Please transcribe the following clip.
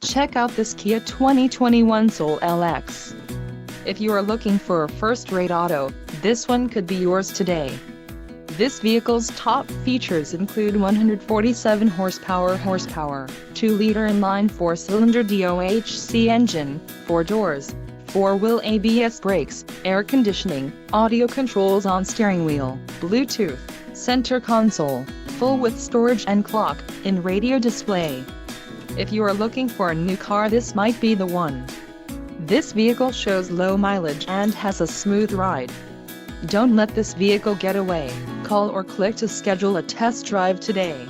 Check out this Kia 2021 Soul LX. If you are looking for a first-rate auto, this one could be yours today. This vehicle's top features include 147 horsepower, 2-liter inline 4-cylinder DOHC engine, 4 doors, 4-wheel ABS brakes, air conditioning, audio controls on steering wheel, Bluetooth, center console, full-width storage and clock-in radio display. If you are looking for a new car, this might be the one. This vehicle shows low mileage and has a smooth ride. Don't let this vehicle get away. Call or click to schedule a test drive today.